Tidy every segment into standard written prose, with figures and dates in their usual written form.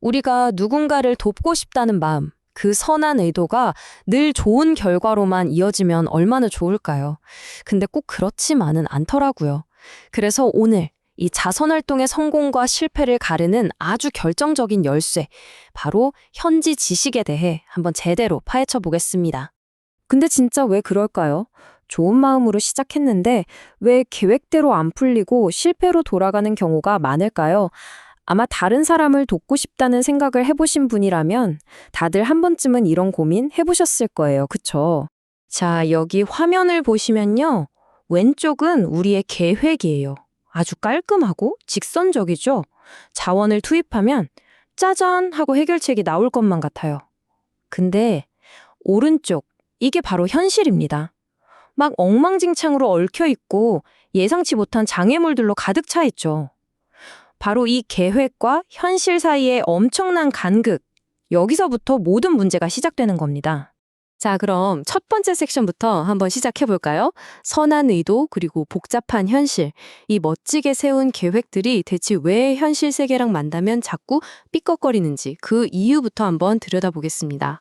우리가 누군가를 돕고 싶다는 마음, 그 선한 의도가 늘 좋은 결과로만 이어지면 얼마나 좋을까요? 근데 꼭 그렇지만은 않더라고요. 그래서 오늘 이 자선활동의 성공과 실패를 가르는 아주 결정적인 열쇠, 바로 현지 지식에 대해 한번 제대로 파헤쳐 보겠습니다. 근데 진짜 왜 그럴까요? 좋은 마음으로 시작했는데 왜 계획대로 안 풀리고 실패로 돌아가는 경우가 많을까요? 아마 다른 사람을 돕고 싶다는 생각을 해보신 분이라면 다들 한 번쯤은 이런 고민 해보셨을 거예요. 그쵸? 자, 여기 화면을 보시면요. 왼쪽은 우리의 계획이에요. 아주 깔끔하고 직선적이죠? 자원을 투입하면 짜잔 하고 해결책이 나올 것만 같아요. 근데 오른쪽, 이게 바로 현실입니다. 막 엉망진창으로 얽혀 있고 예상치 못한 장애물들로 가득 차 있죠. 바로 이 계획과 현실 사이의 엄청난 간극, 여기서부터 모든 문제가 시작되는 겁니다. 자, 그럼 첫 번째 섹션부터 한번 시작해 볼까요? 선한 의도 그리고 복잡한 현실, 이 멋지게 세운 계획들이 대체 왜 현실 세계랑 만나면 자꾸 삐걱거리는지 그 이유부터 한번 들여다보겠습니다.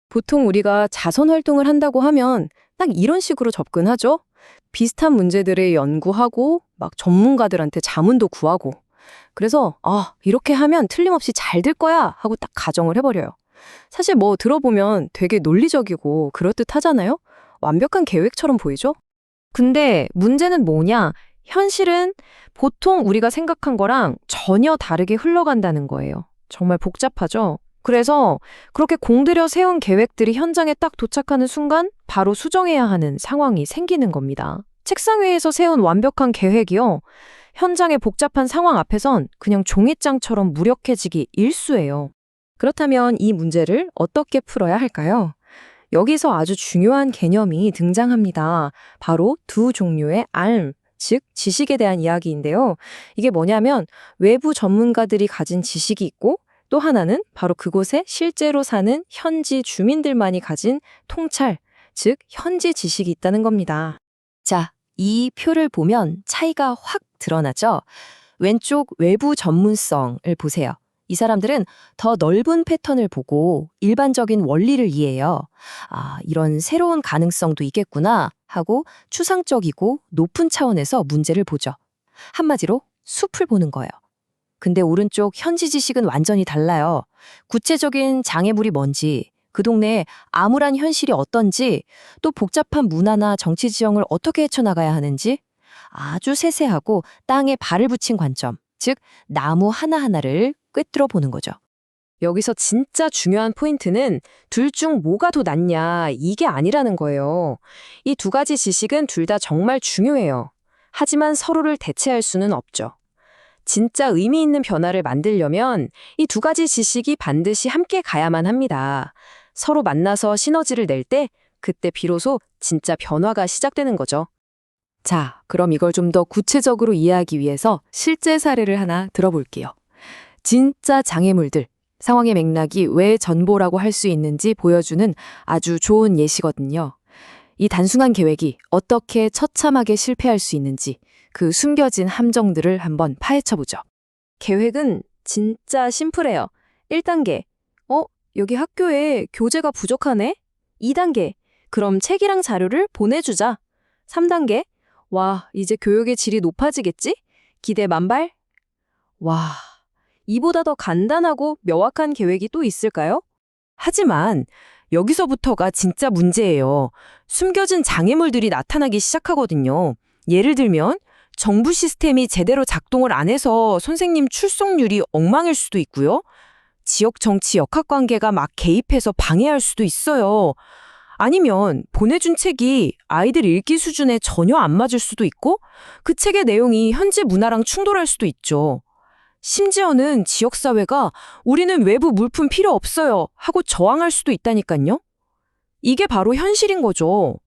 보통 우리가 자선 활동을 한다고 하면 딱 이런 식으로 접근하죠. 비슷한 문제들을 연구하고 막 전문가들한테 자문도 구하고 그래서 이렇게 하면 틀림없이 잘 될 거야 하고 딱 가정을 해버려요. 사실 뭐 들어보면 되게 논리적이고 그럴듯하잖아요? 완벽한 계획처럼 보이죠? 근데 문제는 뭐냐? 현실은 보통 우리가 생각한 거랑 전혀 다르게 흘러간다는 거예요. 정말 복잡하죠? 그래서 그렇게 공들여 세운 계획들이 현장에 딱 도착하는 순간 바로 수정해야 하는 상황이 생기는 겁니다. 책상 위에서 세운 완벽한 계획이요. 현장의 복잡한 상황 앞에선 그냥 종이장처럼 무력해지기 일쑤예요. 그렇다면 이 문제를 어떻게 풀어야 할까요? 여기서 아주 중요한 개념이 등장합니다. 바로 두 종류의 알, 즉 지식에 대한 이야기인데요. 이게 뭐냐면 외부 전문가들이 가진 지식이 있고 또 하나는 바로 그곳에 실제로 사는 현지 주민들만이 가진 통찰, 즉 현지 지식이 있다는 겁니다. 자, 이 표를 보면 차이가 확 드러나죠? 왼쪽 외부 전문성을 보세요. 이 사람들은 더 넓은 패턴을 보고 일반적인 원리를 이해해요. 이런 새로운 가능성도 있겠구나 하고 추상적이고 높은 차원에서 문제를 보죠. 한마디로 숲을 보는 거예요. 근데 오른쪽 현지 지식은 완전히 달라요. 구체적인 장애물이 뭔지, 그 동네에 암울한 현실이 어떤지, 또 복잡한 문화나 정치 지형을 어떻게 헤쳐나가야 하는지 아주 세세하고 땅에 발을 붙인 관점, 즉 나무 하나하나를 꿰뚫어 보는 거죠. 여기서 진짜 중요한 포인트는 둘 중 뭐가 더 낫냐 이게 아니라는 거예요. 이 두 가지 지식은 둘 다 정말 중요해요. 하지만 서로를 대체할 수는 없죠. 진짜 의미 있는 변화를 만들려면 이 두 가지 지식이 반드시 함께 가야만 합니다. 서로 만나서 시너지를 낼 때 그때 비로소 진짜 변화가 시작되는 거죠. 자, 그럼 이걸 좀 더 구체적으로 이해하기 위해서 실제 사례를 하나 들어볼게요. 진짜 장애물들, 상황의 맥락이 왜 전보라고 할 수 있는지 보여주는 아주 좋은 예시거든요. 이 단순한 계획이 어떻게 처참하게 실패할 수 있는지 그 숨겨진 함정들을 한번 파헤쳐보죠. 계획은 진짜 심플해요. 1단계, 여기 학교에 교재가 부족하네? 2단계, 그럼 책이랑 자료를 보내주자. 3단계, 와, 이제 교육의 질이 높아지겠지? 기대 만발? 와, 이보다 더 간단하고 명확한 계획이 또 있을까요? 하지만 여기서부터가 진짜 문제예요. 숨겨진 장애물들이 나타나기 시작하거든요. 예를 들면 정부 시스템이 제대로 작동을 안 해서 선생님 출석률이 엉망일 수도 있고요. 지역 정치 역학관계가 막 개입해서 방해할 수도 있어요. 아니면 보내준 책이 아이들 읽기 수준에 전혀 안 맞을 수도 있고 그 책의 내용이 현지 문화랑 충돌할 수도 있죠. 심지어는 지역사회가 우리는 외부 물품 필요 없어요 하고 저항할 수도 있다니까요. 이게 바로 현실인 거죠.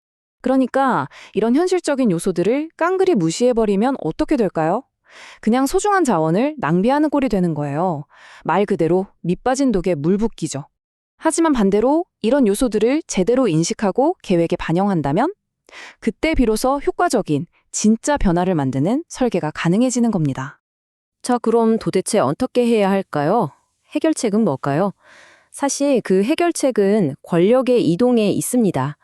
그러니까 이런 현실적인 요소들을 깡그리 무시해버리면 어떻게 될까요? 그냥 소중한 자원을 낭비하는 꼴이 되는 거예요. 말 그대로 밑 빠진 독에 물 붓기죠. 하지만 반대로 이런 요소들을 제대로 인식하고 계획에 반영한다면 그때 비로소 효과적인 진짜 변화를 만드는 설계가 가능해지는 겁니다. 자, 그럼 도대체 어떻게 해야 할까요? 해결책은 뭘까요? 사실 그 해결책은 권력의 이동에 있습니다.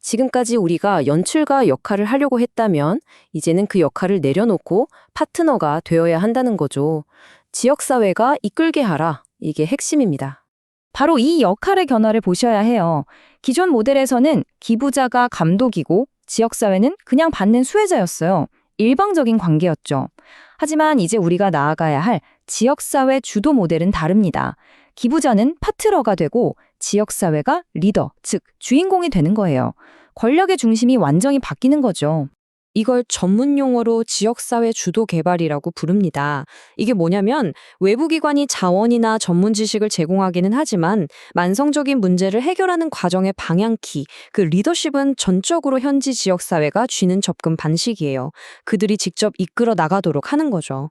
지금까지 우리가 연출가 역할을 하려고 했다면 이제는 그 역할을 내려놓고 파트너가 되어야 한다는 거죠. 지역사회가 이끌게 하라. 이게 핵심입니다. 바로 이 역할의 변화를 보셔야 해요. 기존 모델에서는 기부자가 감독이고 지역사회는 그냥 받는 수혜자였어요. 일방적인 관계였죠. 하지만 이제 우리가 나아가야 할 지역사회 주도 모델은 다릅니다. 기부자는 파트너가 되고 지역사회가 리더, 즉 주인공이 되는 거예요. 권력의 중심이 완전히 바뀌는 거죠. 이걸 전문 용어로 지역사회 주도 개발이라고 부릅니다. 이게 뭐냐면 외부 기관이 자원이나 전문 지식을 제공하기는 하지만 만성적인 문제를 해결하는 과정의 방향키, 그 리더십은 전적으로 현지 지역사회가 쥐는 접근 방식이에요. 그들이 직접 이끌어 나가도록 하는 거죠.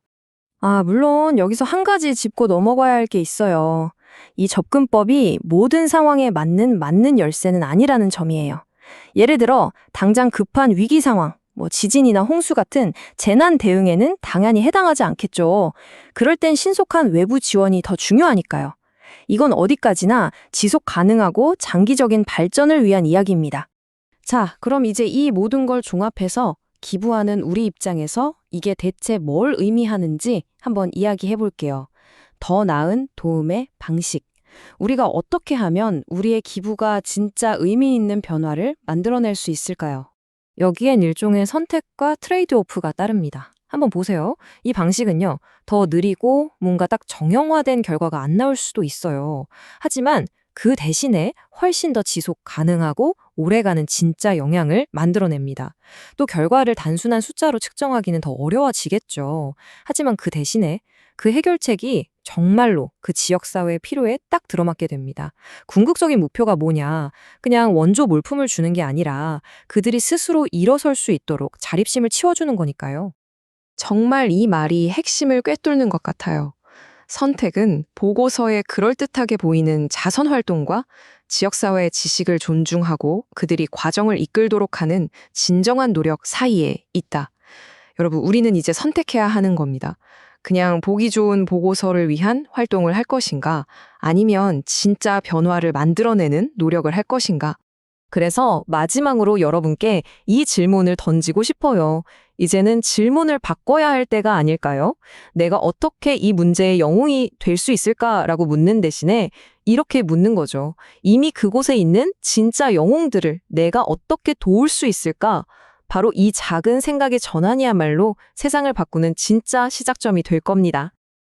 물론 여기서 한 가지 짚고 넘어가야 할 게 있어요. 이 접근법이 모든 상황에 맞는 열쇠는 아니라는 점이에요. 예를 들어 당장 급한 위기 상황, 지진이나 홍수 같은 재난 대응에는 당연히 해당하지 않겠죠. 그럴 땐 신속한 외부 지원이 더 중요하니까요. 이건 어디까지나 지속 가능하고 장기적인 발전을 위한 이야기입니다. 자, 그럼 이제 이 모든 걸 종합해서 기부하는 우리 입장에서 이게 대체 뭘 의미하는지 한번 이야기해 볼게요. 더 나은 도움의 방식. 우리가 어떻게 하면 우리의 기부가 진짜 의미 있는 변화를 만들어낼 수 있을까요? 여기엔 일종의 선택과 트레이드오프가 따릅니다. 한번 보세요. 이 방식은요, 더 느리고 뭔가 딱 정형화된 결과가 안 나올 수도 있어요. 하지만 그 대신에 훨씬 더 지속 가능하고 오래가는 진짜 영향을 만들어냅니다. 또 결과를 단순한 숫자로 측정하기는 더 어려워지겠죠. 하지만 그 대신에 그 해결책이 정말로 그 지역사회의 필요에 딱 들어맞게 됩니다. 궁극적인 목표가 뭐냐? 그냥 원조 물품을 주는 게 아니라 그들이 스스로 일어설 수 있도록 자립심을 치워주는 거니까요. 정말 이 말이 핵심을 꿰뚫는 것 같아요. 선택은 보고서에 그럴듯하게 보이는 자선 활동과 지역사회의 지식을 존중하고 그들이 과정을 이끌도록 하는 진정한 노력 사이에 있다. 여러분, 우리는 이제 선택해야 하는 겁니다. 그냥 보기 좋은 보고서를 위한 활동을 할 것인가? 아니면 진짜 변화를 만들어내는 노력을 할 것인가? 그래서 마지막으로 여러분께 이 질문을 던지고 싶어요. 이제는 질문을 바꿔야 할 때가 아닐까요? 내가 어떻게 이 문제의 영웅이 될 수 있을까라고 묻는 대신에 이렇게 묻는 거죠. 이미 그곳에 있는 진짜 영웅들을 내가 어떻게 도울 수 있을까? 바로 이 작은 생각의 전환이야말로 세상을 바꾸는 진짜 시작점이 될 겁니다.